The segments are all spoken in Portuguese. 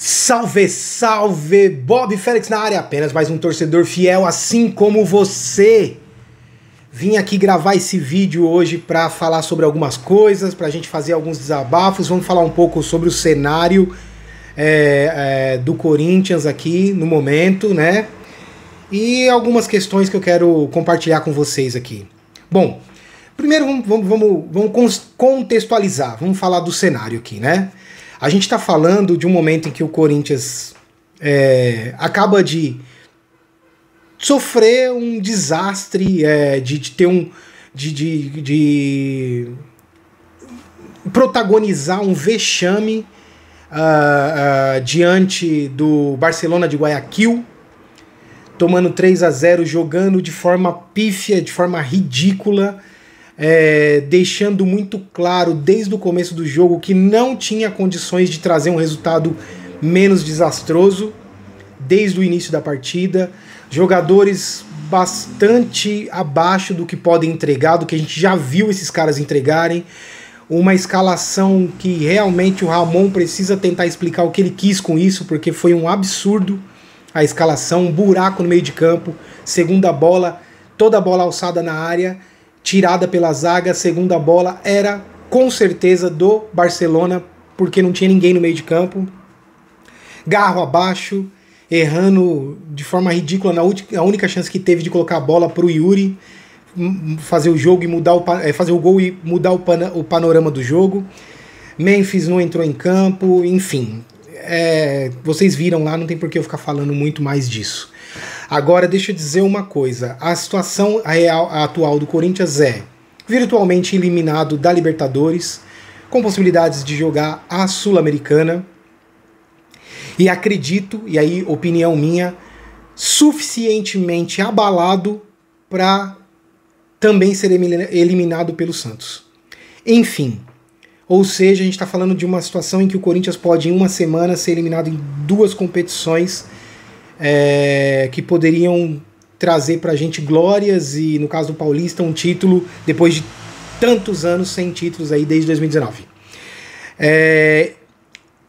Salve, salve! Bob Félix na área, apenas mais um torcedor fiel, assim como você. Vim aqui gravar esse vídeo hoje para falar sobre algumas coisas, para a gente fazer alguns desabafos. Vamos falar um pouco sobre o cenário do Corinthians aqui no momento, né? E algumas questões que eu quero compartilhar com vocês aqui. Bom, primeiro vamos contextualizar, vamos falar do cenário aqui, né? A gente está falando de um momento em que o Corinthians acaba de sofrer um desastre, de protagonizar um vexame diante do Barcelona de Guayaquil, tomando 3-0, jogando de forma pífia, de forma ridícula, deixando muito claro desde o começo do jogo que não tinha condições de trazer um resultado menos desastroso desde o início da partida. Jogadores bastante abaixo do que podem entregar, do que a gente já viu esses caras entregarem. Uma escalação que realmente o Ramon precisa tentar explicar o que ele quis com isso, porque foi um absurdo a escalação, um buraco no meio de campo, segunda bola, toda a bola alçada na área, tirada pela zaga, segunda bola era com certeza do Barcelona, porque não tinha ninguém no meio de campo. Garro abaixo, errando de forma ridícula a única chance que teve de colocar a bola para o Yuri fazer o jogo e fazer o gol e mudar o panorama do jogo. Memphis não entrou em campo, enfim. Vocês viram lá, não tem por que eu ficar falando muito mais disso. Agora deixa eu dizer uma coisa, a situação atual do Corinthians é virtualmente eliminado da Libertadores, com possibilidades de jogar a Sul-Americana, e acredito, e aí opinião minha, suficientemente abalado para também ser eliminado pelo Santos. Enfim, ou seja, a gente está falando de uma situação em que o Corinthians pode em uma semana ser eliminado em duas competições que poderiam trazer pra gente glórias e, no caso do Paulista, um título depois de tantos anos sem títulos aí desde 2019.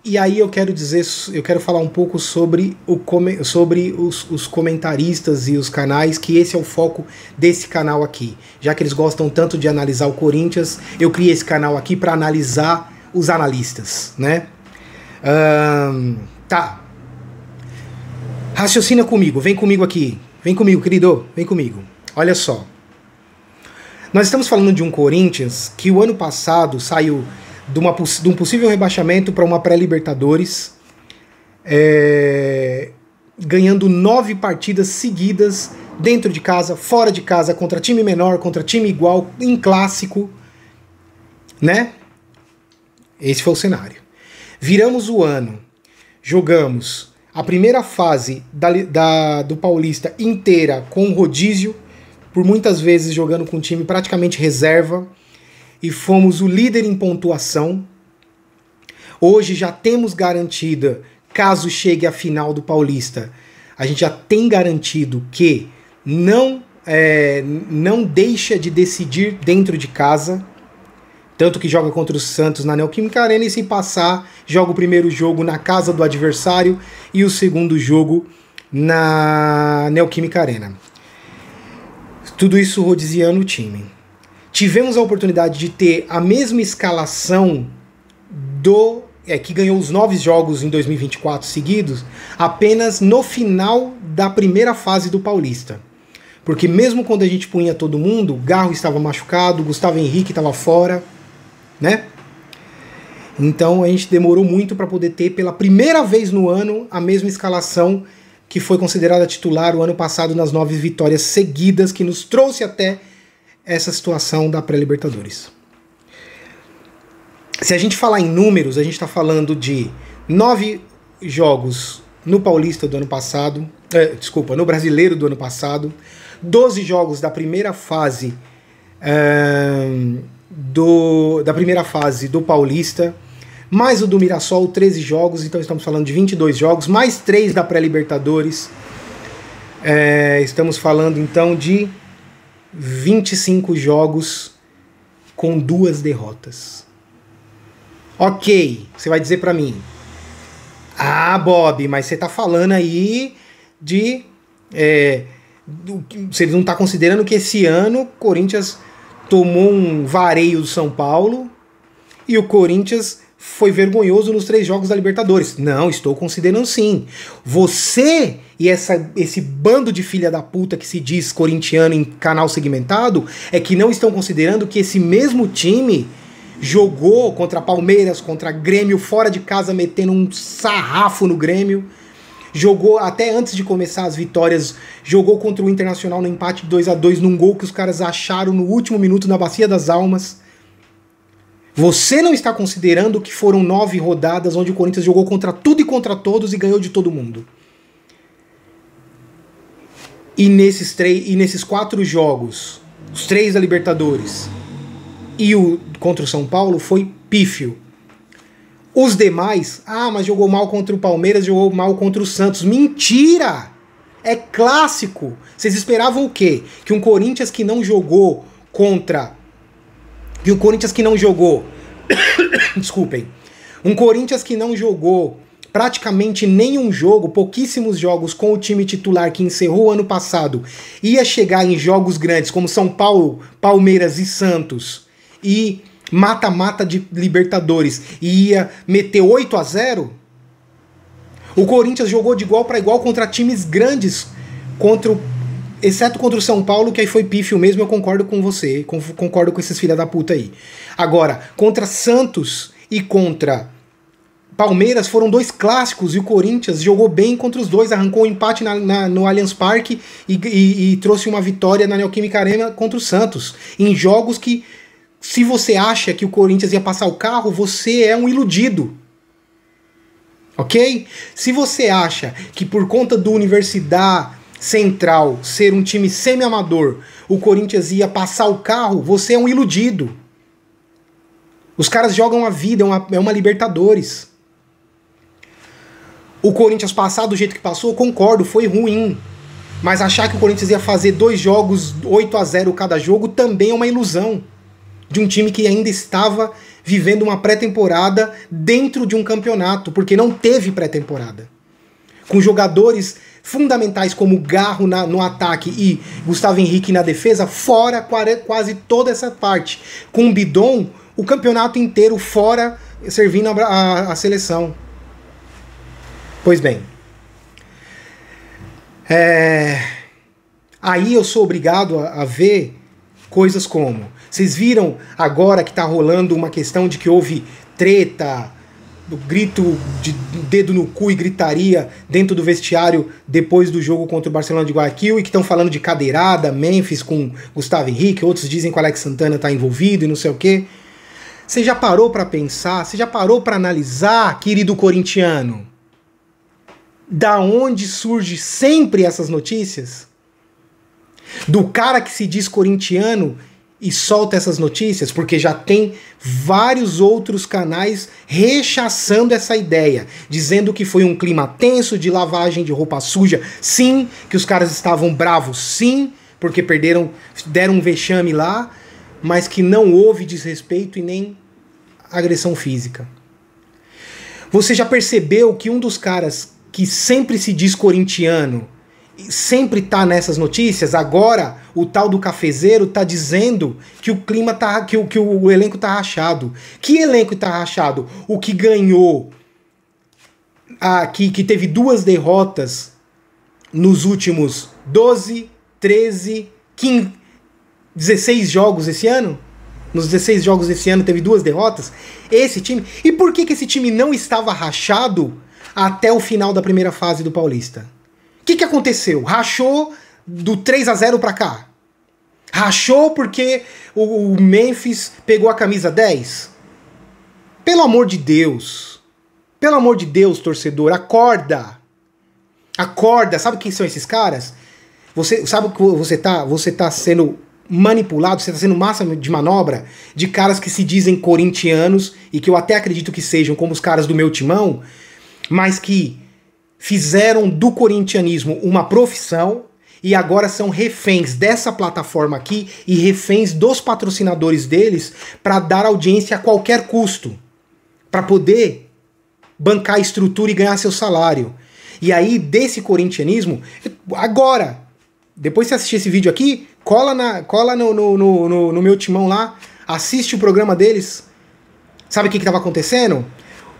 E aí eu quero falar um pouco sobre os comentaristas e os canais, que esse é o foco desse canal aqui. Já que eles gostam tanto de analisar o Corinthians, eu criei esse canal aqui para analisar os analistas, né? Tá. Raciocina comigo, vem comigo aqui. Vem comigo, querido, vem comigo. Olha só. Nós estamos falando de um Corinthians que o ano passado saiu de um possível rebaixamento para uma pré-Libertadores, ganhando 9 partidas seguidas, dentro de casa, fora de casa, contra time menor, contra time igual, em clássico, né? Esse foi o cenário. Viramos o ano, jogamos a primeira fase do Paulista inteira com rodízio, por muitas vezes jogando com um time praticamente reserva, e fomos o líder em pontuação. Hoje já temos garantida, caso chegue a final do Paulista, a gente já tem garantido que não deixa de decidir dentro de casa, tanto que joga contra o Santos na Neoquímica Arena, e se passar, joga o primeiro jogo na casa do adversário e o segundo jogo na Neoquímica Arena. Tudo isso rodiziando o time. Tivemos a oportunidade de ter a mesma escalação que ganhou os 9 jogos em 2024 seguidos, apenas no final da primeira fase do Paulista. Porque mesmo quando a gente punha todo mundo, Garro estava machucado, Gustavo Henrique estava fora, né? Então a gente demorou muito para poder ter pela primeira vez no ano a mesma escalação que foi considerada titular o ano passado nas 9 vitórias seguidas, que nos trouxe até essa situação da pré-Libertadores. Se a gente falar em números, a gente está falando de 9 jogos no Paulista do ano passado, no Brasileiro do ano passado, 12 jogos da primeira fase do Paulista, mais o do Mirassol, 13 jogos, então estamos falando de 22 jogos, mais 3 da pré-Libertadores, estamos falando então de 25 jogos com 2 derrotas. Ok, você vai dizer pra mim, Ah, Bob, mas você tá falando aí de... você não tá considerando que esse ano o Corinthians tomou um vareio do São Paulo e o Corinthians foi vergonhoso nos 3 jogos da Libertadores. Não, estou considerando sim. Você e esse bando de filha da puta que se diz corintiano em canal segmentado é que não estão considerando que esse mesmo time jogou contra Palmeiras, contra Grêmio, fora de casa, metendo um sarrafo no Grêmio. Jogou, até antes de começar as vitórias, jogou contra o Internacional no empate 2-2 num gol que os caras acharam no último minuto na Bacia das Almas. Você não está considerando que foram 9 rodadas onde o Corinthians jogou contra tudo e contra todos e ganhou de todo mundo. E nesses 4 jogos, os 3 da Libertadores e o contra o São Paulo, foi pífio. Os demais, mas jogou mal contra o Palmeiras, jogou mal contra o Santos. Mentira! É clássico. Vocês esperavam o quê? Que um Corinthians que não jogou contra... Que o Corinthians que não jogou... Desculpem. Um Corinthians que não jogou praticamente nenhum jogo, pouquíssimos jogos com o time titular que encerrou o ano passado, ia chegar em jogos grandes como São Paulo, Palmeiras e Santos e mata-mata de Libertadores e ia meter 8-0? O Corinthians jogou de igual para igual contra times grandes, exceto contra o São Paulo, que aí foi pífio mesmo, eu concordo com você, concordo com esses filha da puta aí. Agora, contra Santos e contra Palmeiras foram 2 clássicos e o Corinthians jogou bem contra os dois, arrancou um empate no Allianz Parque e trouxe uma vitória na Neoquímica Arena contra o Santos, em jogos que, se você acha que o Corinthians ia passar o carro, você é um iludido. Ok? Se você acha que por conta do Universidade Central ser um time semi-amador, o Corinthians ia passar o carro, você é um iludido. Os caras jogam a vida, é uma Libertadores. O Corinthians passar do jeito que passou, concordo, foi ruim. Mas achar que o Corinthians ia fazer 2 jogos 8-0 cada jogo também é uma ilusão. De um time que ainda estava vivendo uma pré-temporada dentro de um campeonato, porque não teve pré-temporada. Com jogadores fundamentais como Garro no ataque e Gustavo Henrique na defesa, fora quase toda essa parte. Com o Bidon, o campeonato inteiro fora, servindo a seleção. Pois bem. Aí eu sou obrigado a ver coisas como... Vocês viram agora que tá rolando uma questão de que houve treta, grito de dedo no cu e gritaria dentro do vestiário depois do jogo contra o Barcelona de Guayaquil e que estão falando de cadeirada, Memphis com Gustavo Henrique, outros dizem que o Alex Santana tá envolvido e não sei o quê. Você já parou para pensar, você já parou para analisar, querido corintiano, da onde surge sempre essas notícias? Do cara que se diz corintiano e solta essas notícias, porque já tem vários outros canais rechaçando essa ideia, dizendo que foi um clima tenso de lavagem de roupa suja, sim, que os caras estavam bravos, sim, porque deram um vexame lá, mas que não houve desrespeito e nem agressão física. Você já percebeu que um dos caras que sempre se diz corintiano sempre tá nessas notícias? Agora o tal do cafezeiro tá dizendo que o clima tá, que o elenco tá rachado. Que elenco tá rachado? O que ganhou, que teve 2 derrotas nos últimos 12, 13, 15, 16 jogos esse ano? Nos 16 jogos desse ano teve 2 derrotas? Esse time... E por que esse time não estava rachado até o final da primeira fase do Paulista? O que aconteceu? Rachou do 3-0 pra cá? Rachou porque o Memphis pegou a camisa 10? Pelo amor de Deus. Pelo amor de Deus, torcedor, acorda. Acorda. Sabe quem são esses caras? Você sabe que você tá sendo manipulado, você tá sendo massa de manobra de caras que se dizem corintianos e que eu até acredito que sejam como os caras do meu timão, mas que fizeram do corintianismo uma profissão e agora são reféns dessa plataforma aqui e reféns dos patrocinadores deles para dar audiência a qualquer custo, para poder bancar a estrutura e ganhar seu salário. E aí, desse corintianismo, agora, depois que você assistir esse vídeo aqui, cola no meu timão lá, assiste o programa deles. Sabe o que estava acontecendo?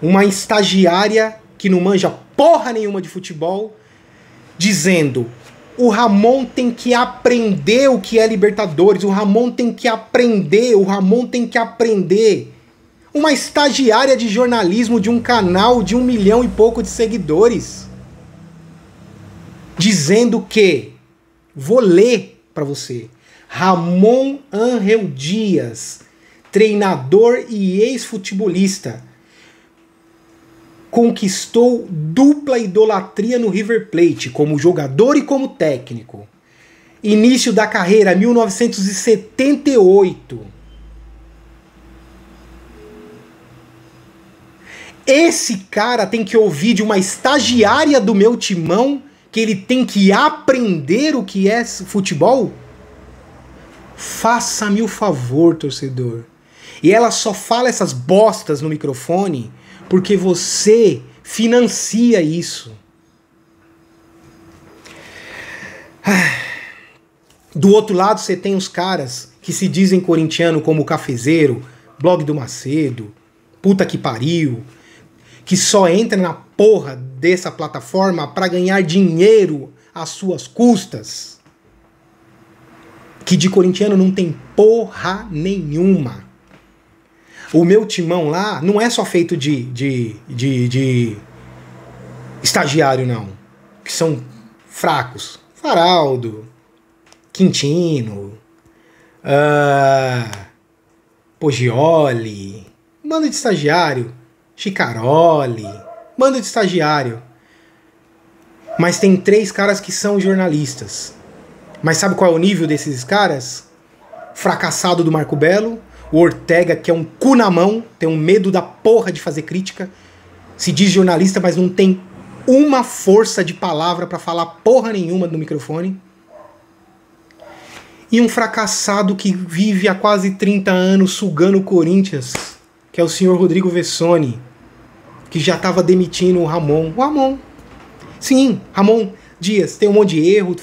Uma estagiária que não manja porra nenhuma de futebol, dizendo: o Ramon tem que aprender o que é Libertadores, o Ramon tem que aprender, o Ramon tem que aprender. Uma estagiária de jornalismo de um canal de 1 milhão e pouco de seguidores, dizendo que, vou ler para você, Ramon Ángel Dias, treinador e ex-futebolista, conquistou dupla idolatria no River Plate, como jogador e como técnico. Início da carreira, 1978. Esse cara tem que ouvir de uma estagiária do meu timão que ele tem que aprender o que é futebol? Faça-me o favor, torcedor. E ela só fala essas bostas no microfone porque você financia isso. Do outro lado você tem os caras que se dizem corintiano, como o Cafezeiro, Blog do Macedo, Puta que Pariu, que só entra na porra dessa plataforma para ganhar dinheiro às suas custas. Que de corintiano não tem porra nenhuma. O meu timão lá não é só feito de estagiário, não. Que são fracos. Faraldo, Quintino, Poggioli, bando de estagiário, Chicaroli, bando de estagiário. Mas tem 3 caras que são jornalistas. Mas sabe qual é o nível desses caras? Fracassado do Marco Belo, o Ortega, que é um cu na mão, tem um medo da porra de fazer crítica, se diz jornalista, mas não tem uma força de palavra pra falar porra nenhuma no microfone. E um fracassado que vive há quase 30 anos sugando o Corinthians, que é o senhor Rodrigo Vessone, que já estava demitindo o Ramon. O Ramon. Sim, Ramon Dias tem um monte de erro,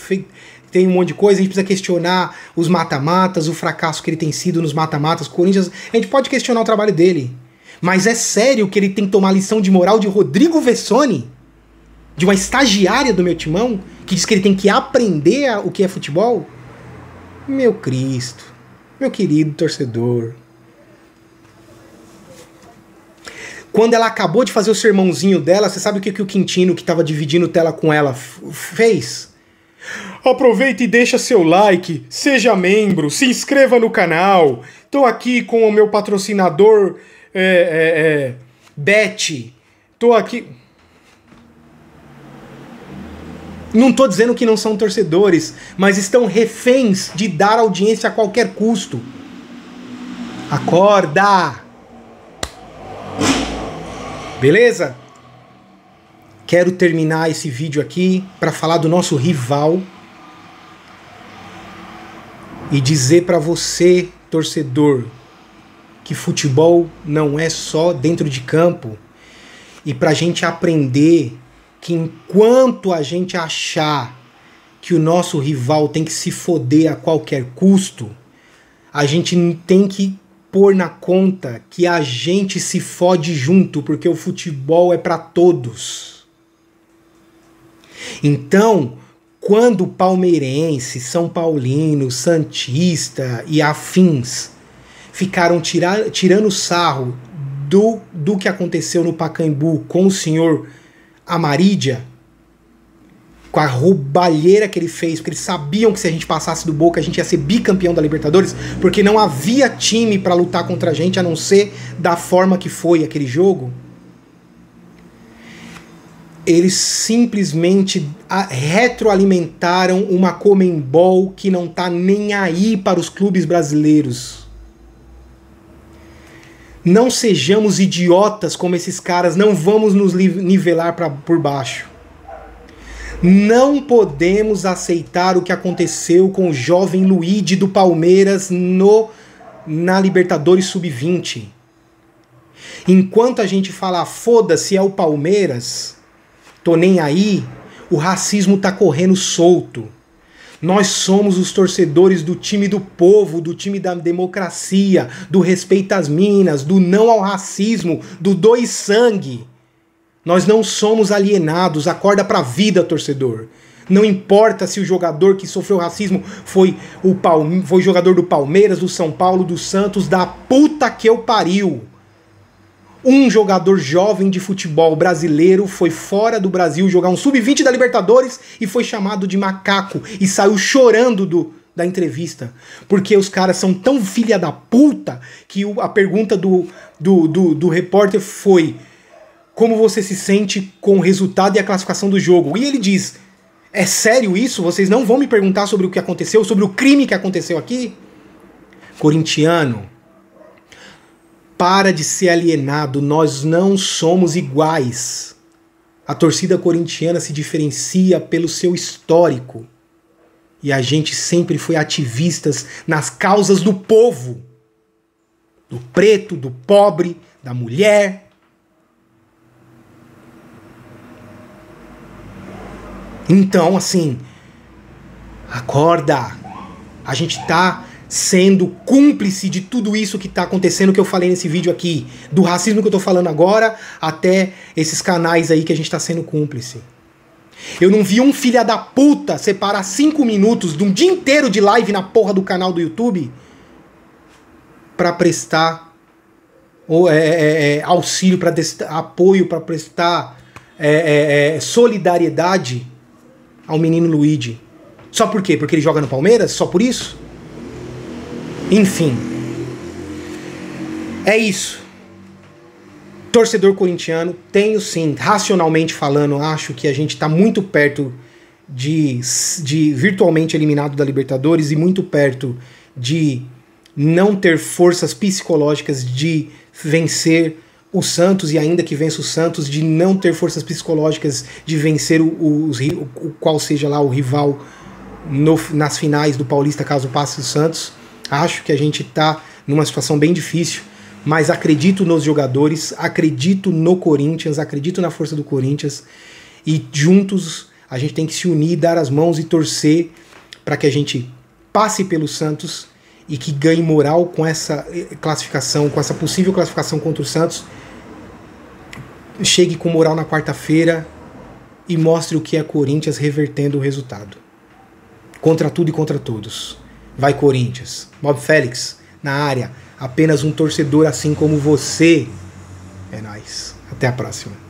tem um monte de coisa, a gente precisa questionar os mata-matas, o fracasso que ele tem sido nos mata-matas, Corinthians, a gente pode questionar o trabalho dele. Mas é sério que ele tem que tomar lição de moral de Rodrigo Vessone? De uma estagiária do meu timão, que diz que ele tem que aprender o que é futebol? Meu Cristo, meu querido torcedor. Quando ela acabou de fazer o sermãozinho dela, você sabe o que o Quintino, que estava dividindo tela com ela, fez? Aproveita e deixa seu like, seja membro, se inscreva no canal. Tô aqui com o meu patrocinador Bet. Tô aqui... Não tô dizendo que não são torcedores, mas estão reféns de dar audiência a qualquer custo. Acorda! Beleza? Quero terminar esse vídeo aqui para falar do nosso rival e dizer para você, torcedor, que futebol não é só dentro de campo, e pra gente aprender que enquanto a gente achar que o nosso rival tem que se foder a qualquer custo, a gente tem que pôr na conta que a gente se fode junto, porque o futebol é para todos. Então, quando palmeirense, São Paulino, Santista e afins ficaram tirando sarro do que aconteceu no Pacaembu com o senhor Amarídia, com a roubalheira que ele fez, porque eles sabiam que se a gente passasse do Boca a gente ia ser bicampeão da Libertadores, porque não havia time para lutar contra a gente a não ser da forma que foi aquele jogo. Eles simplesmente retroalimentaram uma Conmebol que não tá nem aí para os clubes brasileiros. Não sejamos idiotas como esses caras, não vamos nos nivelar por baixo. Não podemos aceitar o que aconteceu com o jovem Luigi do Palmeiras na Libertadores Sub-20. Enquanto a gente fala, foda-se, é o Palmeiras, tô nem aí, o racismo tá correndo solto. Nós somos os torcedores do time do povo, do time da democracia, do respeito às minas, do não ao racismo, do doe sangue. Nós não somos alienados, acorda pra vida, torcedor. Não importa se o jogador que sofreu racismo foi jogador do Palmeiras, do São Paulo, do Santos, da puta que eu pariu. Um jogador jovem de futebol brasileiro foi fora do Brasil jogar um sub-20 da Libertadores e foi chamado de macaco e saiu chorando da entrevista. Porque os caras são tão filha da puta que a pergunta do repórter foi: como você se sente com o resultado e a classificação do jogo? E ele diz: é sério isso? Vocês não vão me perguntar sobre o que aconteceu, sobre o crime que aconteceu aqui? Corintiano, para de ser alienado, nós não somos iguais. A torcida corintiana se diferencia pelo seu histórico. E a gente sempre foi ativistas nas causas do povo. Do preto, do pobre, da mulher. Então, assim, acorda. A gente tá sendo cúmplice de tudo isso que tá acontecendo, que eu falei nesse vídeo aqui. Do racismo que eu tô falando agora, até esses canais aí que a gente tá sendo cúmplice. Eu não vi um filho da puta separar 5 minutos de um dia inteiro de live na porra do canal do YouTube pra prestar auxílio, pra apoio, pra prestar solidariedade ao menino Luigi. Só por quê? Porque ele joga no Palmeiras? Só por isso? Enfim. É isso. Torcedor corintiano, tenho sim, racionalmente falando, acho que a gente está muito perto de virtualmente eliminado da Libertadores e muito perto de não ter forças psicológicas de vencer o Santos, e ainda que vença o Santos, de não ter forças psicológicas de vencer o qual seja lá o rival nas finais do Paulista, caso passe o Santos. Acho que a gente está numa situação bem difícil, mas acredito nos jogadores, acredito no Corinthians, acredito na força do Corinthians, e juntos a gente tem que se unir, dar as mãos e torcer para que a gente passe pelo Santos e que ganhe moral com essa classificação, com essa possível classificação contra o Santos, chegue com moral na quarta-feira e mostre o que é Corinthians revertendo o resultado. Contra tudo e contra todos. Vai Corinthians. Bob Félix, na área. Apenas um torcedor assim como você. É nóis. Até a próxima.